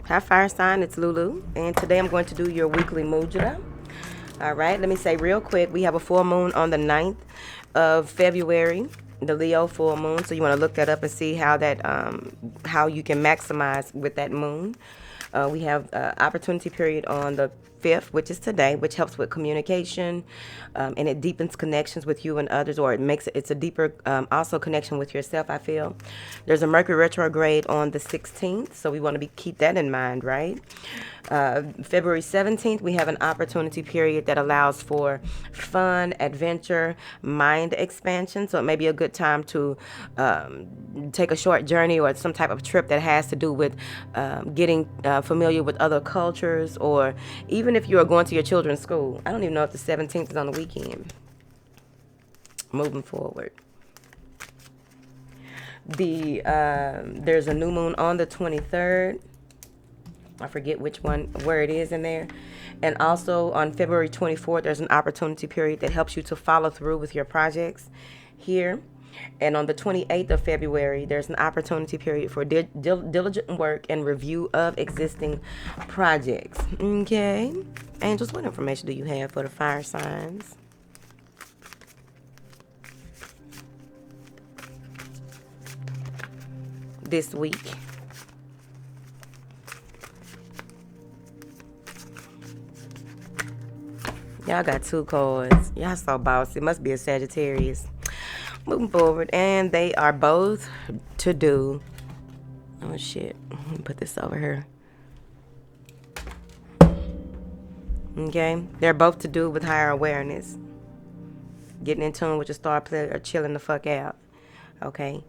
Hi, fire sign. It's Lulu, and today I'm going to do your weekly mudra. All right, let me say real quick, we have a full moon on the 9th of February, the Leo full moon. So you want to look that up and see how that how you can maximize with that moon. We have opportunity period on the 5th, which is today, which helps with communication, and it deepens connections with you and others, or it's a deeper also connection with yourself, I feel. There's a Mercury retrograde on the 16th, so we want to keep that in mind, right? February 17th, we have an opportunity period that allows for fun, adventure, mind expansion. So it may be a good time to take a short journey or some type of trip that has to do with getting familiar with other cultures, or even if you are going to your children's school. I don't even know if the 17th is on the weekend. Moving forward. There's a new moon on the 23rd. I forget where it is in there. And also on February 24th, there's an opportunity period that helps you to follow through with your projects here. And on the 28th of February, there's an opportunity period for diligent work and review of existing projects. Okay. Angels, what information do you have for the fire signs this week? Y'all got 2 cards. Y'all so bossy. It must be a Sagittarius. Moving forward. And they are both to do. Oh, shit. Let me put this over here. Okay. They're both to do with higher awareness. Getting in tune with your star player or chilling the fuck out. Okay.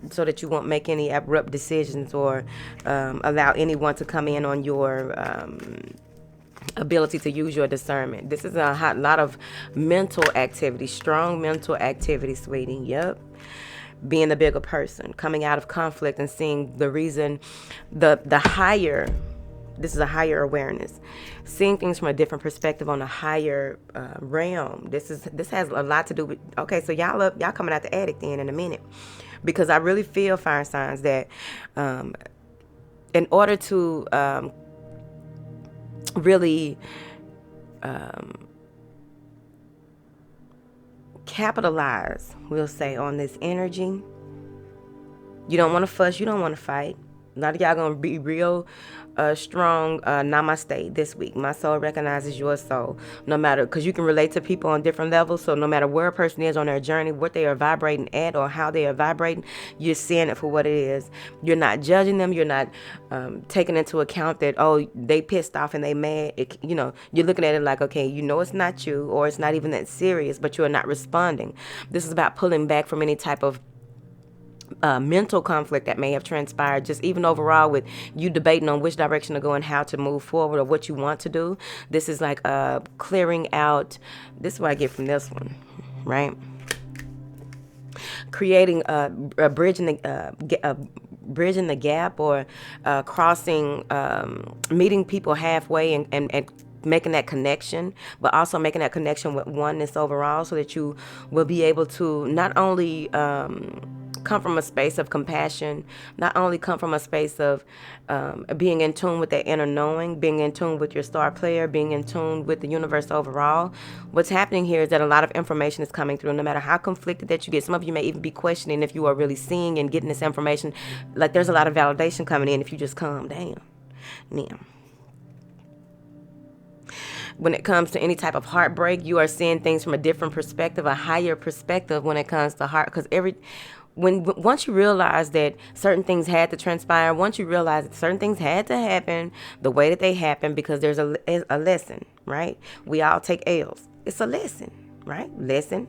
So that you won't make any abrupt decisions or allow anyone to come in on your ability to use your discernment. This is a lot of mental activity, strong mental activity, sweetie. Yep. Being the bigger person, coming out of conflict and seeing the reason, the higher, this is a higher awareness, seeing things from a different perspective on a higher realm. This has a lot to do with, okay, so y'all coming out the attic then in a minute, because I really feel, fire signs, that in order to really capitalize, we'll say, on this energy, you don't want to fuss, you don't want to fight. A lot of y'all gonna be real strong namaste this week. My soul recognizes your soul, no matter, because you can relate to people on different levels. So no matter where a person is on their journey, what they are vibrating at or how they are vibrating, you're seeing it for what it is. You're not judging them. You're not taking into account that, oh, they pissed off and they mad. You're looking at it like, okay, it's not you, or it's not even that serious, but you're not responding. This is about pulling back from any type of mental conflict that may have transpired, just even overall with you debating on which direction to go and how to move forward or what you want to do. This is like clearing out. This is what I get from this one, right? Creating bridging the gap, or crossing, meeting people halfway and making that connection, but also making that connection with oneness overall, so that you will be able to not only come from a space of compassion, not only come from a space of being in tune with that inner knowing, being in tune with your star player, being in tune with the universe overall. What's happening here is that a lot of information is coming through, no matter how conflicted that you get. Some of you may even be questioning if you are really seeing and getting this information. Like, there's a lot of validation coming in if you just calm down. Now, when it comes to any type of heartbreak, you are seeing things from a different perspective, a higher perspective when it comes to heart. Because once you realize that certain things had to transpire, once you realize that certain things had to happen the way that they happened, because there's a lesson, right? We all take L's. It's a lesson, right? Lesson,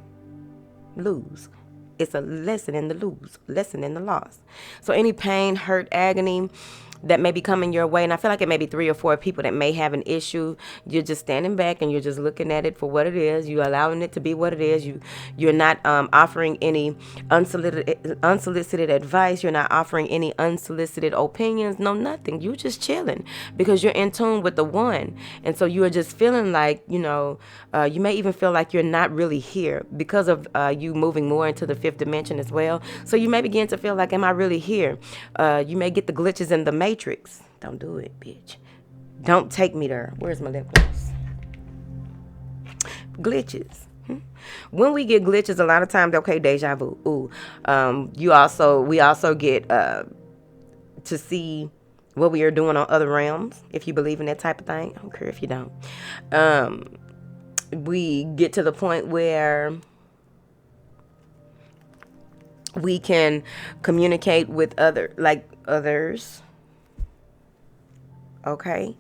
lose. It's a lesson in the lesson in the loss. So any pain, hurt, agony that may be coming your way, and I feel like it may be 3 or 4 people that may have an issue. You're just standing back and you're just looking at it for what it is. You're allowing it to be what it is. You're not offering any unsolicited advice. You're not offering any unsolicited opinions. No, nothing. You're just chilling because you're in tune with the one. And so you are just feeling like, you may even feel like you're not really here because of you moving more into the 5th dimension as well. So you may begin to feel like, am I really here? You may get the glitches in the matrix, Don't do it, bitch. Don't take me there. Where's my lip gloss? Glitches. When we get glitches, a lot of times, okay, deja vu. Ooh, we also get to see what we are doing on other realms. If you believe in that type of thing, I don't care if you don't. We get to the point where we can communicate with others. Okay.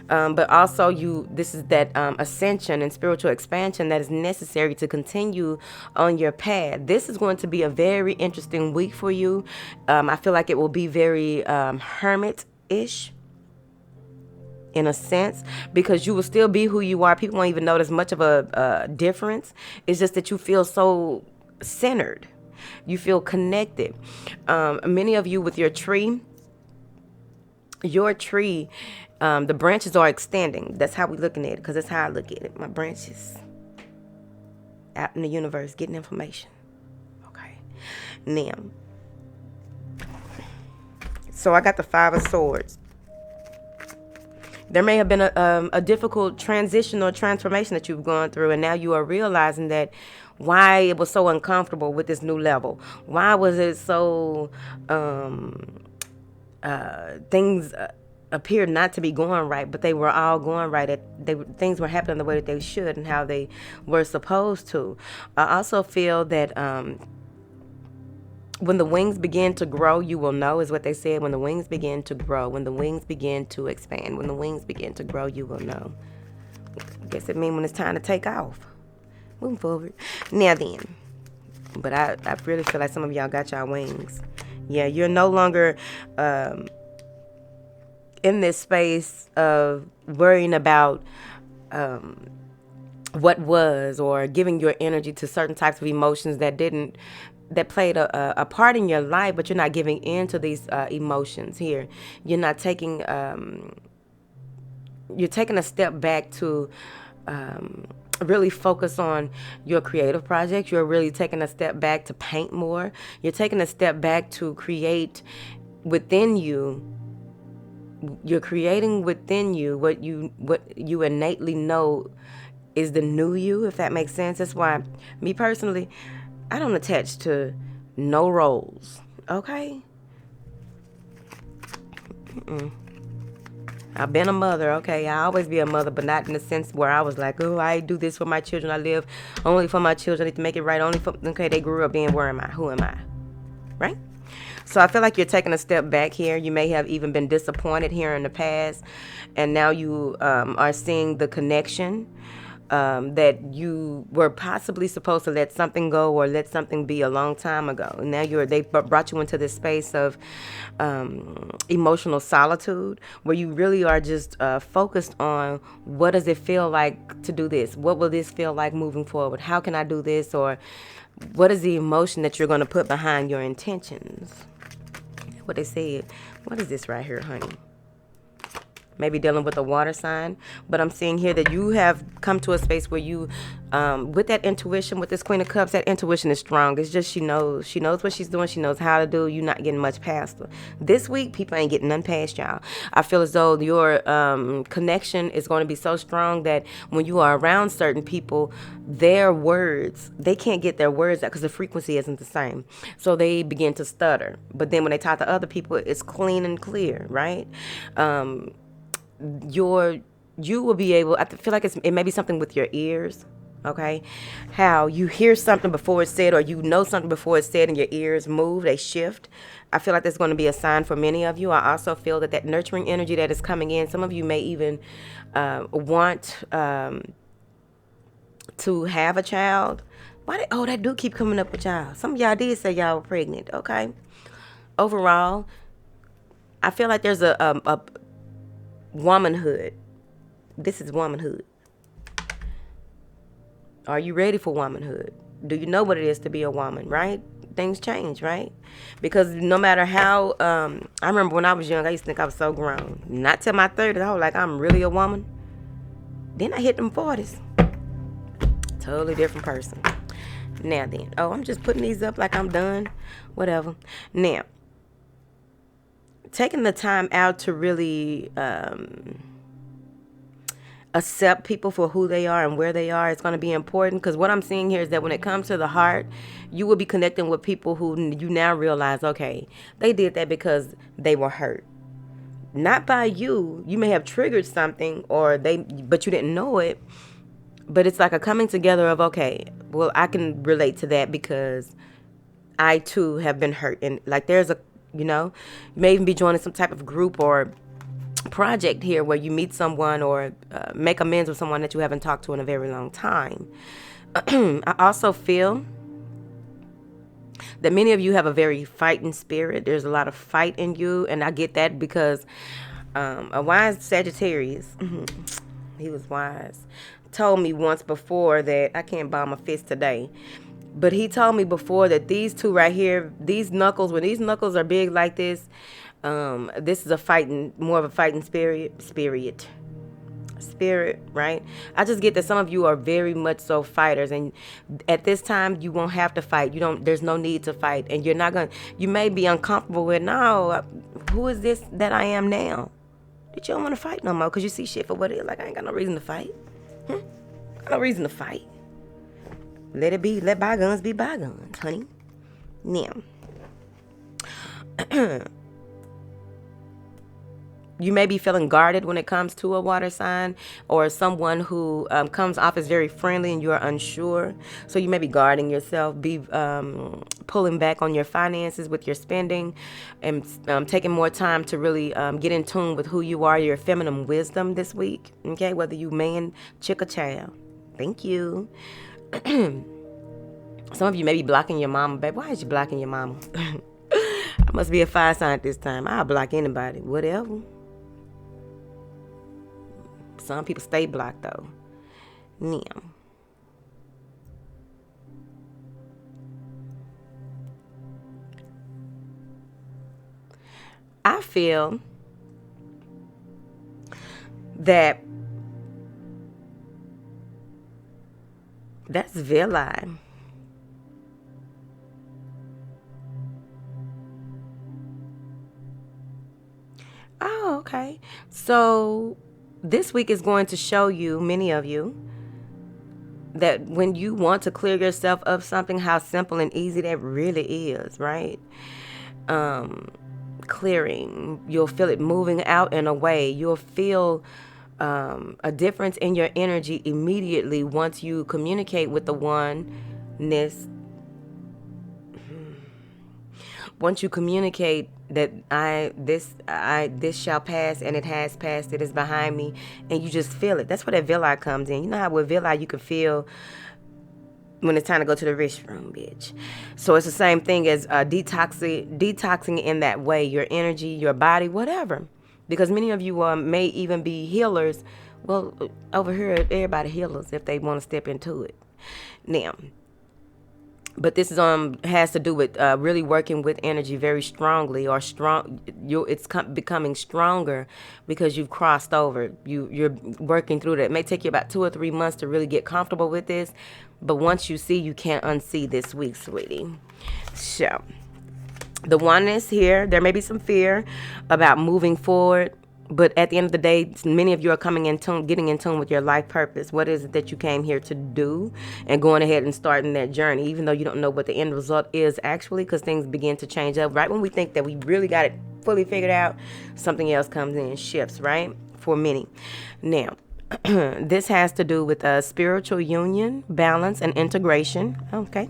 But also this is that ascension and spiritual expansion that is necessary to continue on your path. This is going to be a very interesting week for you. I feel like it will be very hermit-ish in a sense, because you will still be who you are. People won't even notice much of a difference. It's just that you feel so centered. You feel connected. Many of you with your tree, the branches are extending. That's how we looking at it, because that's how I look at it. My branches out in the universe getting information. Okay. Now, so I got the 5 of Swords. There may have been a difficult transition or transformation that you've gone through, and now you are realizing that why it was so uncomfortable with this new level. Why was it so things appeared not to be going right, but they were all going right. Things were happening the way that they should and how they were supposed to. I also feel that when the wings begin to grow, you will know, is what they said. When the wings begin to grow, when the wings begin to expand, when the wings begin to grow, you will know. I guess it means when it's time to take off. Moving forward. Now then. But I really feel like some of y'all got y'all wings. Yeah, you're no longer in this space of worrying about what was, or giving your energy to certain types of emotions that played a part in your life, but you're not giving in to these emotions here. You're not taking, you're taking a step back to really focus on your creative projects. You're really taking a step back to paint more. You're taking a step back to create within you. You're creating within you what you innately know is the new you, if that makes sense. That's why, me personally, I don't attach to no roles, okay? I've been a mother, okay? I always be a mother, but not in the sense where I was like, oh, I do this for my children. I live only for my children. I need to make it right only for, okay, they grew up being, where am I? Who am I? Right? So I feel like you're taking a step back here. You may have even been disappointed here in the past, and now you are seeing the connection that you were possibly supposed to let something go or let something be a long time ago. And now they brought you into this space of emotional solitude, where you really are just focused on, what does it feel like to do this? What will this feel like moving forward? How can I do this? Or what is the emotion that you're going to put behind your intentions? What they said. What is this right here, honey? Maybe dealing with a water sign. But I'm seeing here that you have come to a space where you, with that intuition, with this Queen of Cups, that intuition is strong. It's just she knows what she's doing. She knows how to do. You're not getting much past her. This week, people ain't getting none past y'all. I feel as though your connection is going to be so strong that when you are around certain people, their words, they can't get their words out because the frequency isn't the same. So they begin to stutter. But then when they talk to other people, it's clean and clear, right? You will be able, I feel like it may be something with your ears, okay? How you hear something before it's said, or you know something before it's said, and your ears move, they shift. I feel like that's going to be a sign for many of you. I also feel that nurturing energy that is coming in, some of you may even want to have a child. That do keep coming up with y'all. Some of y'all did say y'all were pregnant, okay? Overall, I feel like there's a womanhood. This is womanhood. Are you ready for womanhood? Do you know what it is to be a woman, right? Things change, right? Because no matter how, I remember when I was young, I used to think I was so grown. Not till my 30s, I was like, I'm really a woman. Then I hit them 40s. Totally different person. Now then, I'm just putting these up like I'm done. Whatever. Now, taking the time out to really accept people for who they are and where they are is going to be important, because what I'm seeing here is that when it comes to the heart, you will be connecting with people who you now realize, okay, they did that because they were hurt. Not by you. You may have triggered something but you didn't know it. But it's like a coming together of, okay, well, I can relate to that because I too have been hurt. And like there's you may even be joining some type of group or project here where you meet someone or make amends with someone that you haven't talked to in a very long time. I also feel that many of you have a very fighting spirit. There's a lot of fight in you, and I get that because a wise Sagittarius, he was wise, told me once before that I can't ball my fist today. But he told me before that these two right here, these knuckles, when these knuckles are big like this is more of a fighting spirit, right? I just get that some of you are very much so fighters, and at this time you won't have to fight. There's no need to fight, and you may be uncomfortable with, no, who is this that I am now? That you don't want to fight no more because you see shit for what it is. Like, I ain't got no reason to fight. Got no reason to fight. Let it be. Let bygones be bygones, honey. Now, you may be feeling guarded when it comes to a water sign or someone who comes off as very friendly and you're unsure. So you may be guarding yourself, be pulling back on your finances with your spending, and taking more time to really get in tune with who you are, your feminine wisdom this week. Okay, whether you man, chick, or child. Thank you. Some of you may be blocking your mama. Babe, why is you blocking your mama? I must be a fire sign at this time. I'll block anybody, whatever. Some people stay blocked though. Now, I feel that that's villi. Oh, okay. So this week is going to show you, many of you, that when you want to clear yourself of something, how simple and easy that really is, right? Clearing, you'll feel it moving out and away. You'll feel a difference in your energy immediately once you communicate with the oneness. Once you communicate that this shall pass, and it has passed, it is behind me, and you just feel it. That's where that villi comes in. You know how with villi you can feel when it's time to go to the restroom, bitch. So it's the same thing as detoxing in that way, your energy, your body, whatever. Because many of you may even be healers. Well, over here, everybody healers if they want to step into it. Now, but this is has to do with really working with energy very strongly, or strong. It's becoming stronger because you've crossed over. You're working through that. It may take you about 2 or 3 months to really get comfortable with this, but once you see, you can't unsee this week, sweetie. So, the oneness here, there may be some fear about moving forward. But at the end of the day, many of you are getting in tune with your life purpose. What is it that you came here to do, and going ahead and starting that journey, even though you don't know what the end result is actually, because things begin to change up. Right when we think that we really got it fully figured out, something else comes in and shifts, right? For many. Now, this has to do with spiritual union, balance, and integration. Okay.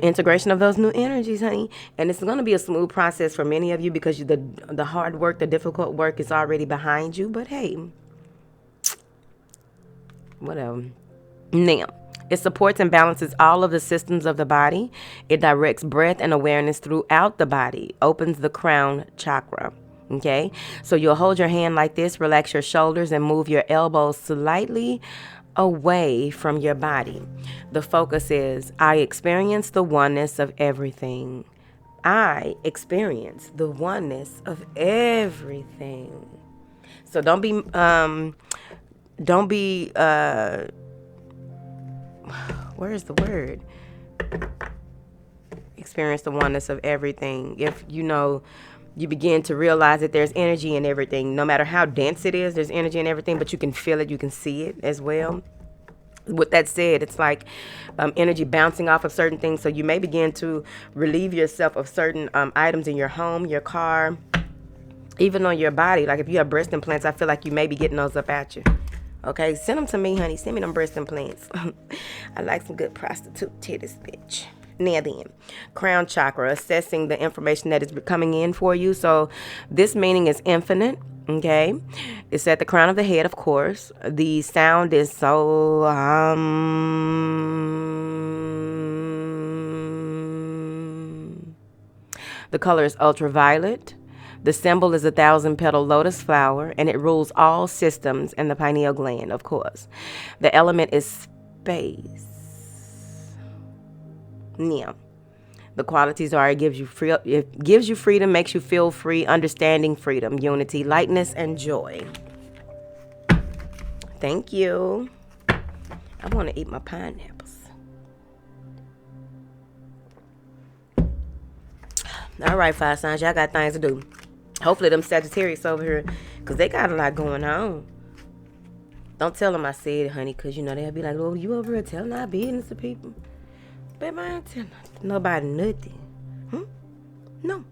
Integration of those new energies, honey. And it's going to be a smooth process for many of you because the hard work, the difficult work is already behind you. But hey, whatever. Now, it supports and balances all of the systems of the body. It directs breath and awareness throughout the body, opens the crown chakra. Okay, so you'll hold your hand like this, relax your shoulders, and move your elbows slightly away from your body. The focus is, I experience the oneness of everything. I experience the oneness of everything. So don't be where's the word? Experience the oneness of everything. If you know you begin to realize that there's energy in everything. No matter how dense it is, there's energy in everything, but you can feel it, you can see it as well. With that said, it's like energy bouncing off of certain things. So you may begin to relieve yourself of certain items in your home, your car, even on your body. Like if you have breast implants, I feel like you may be getting those up at you. Okay, send them to me, honey. Send me them breast implants. I like some good prostitute titties, bitch. Now then, crown chakra, assessing the information that is coming in for you. So this meaning is infinite, okay? It's at the crown of the head, of course. The sound is so, the color is ultraviolet. The symbol is a 1,000-petal lotus flower, and it rules all systems and the pineal gland, of course. The element is space. Yeah. The qualities are it gives you freedom, makes you feel free, understanding, freedom, unity, lightness, and joy. Thank you. I want to eat my pineapples. All right, fire signs, y'all got things to do. Hopefully them Sagittarius over here, because they got a lot going on. Don't tell them I said it, honey, because, you know, they'll be like, oh, you over here telling our business to people. Baby, I ain't telling nobody nothing. No,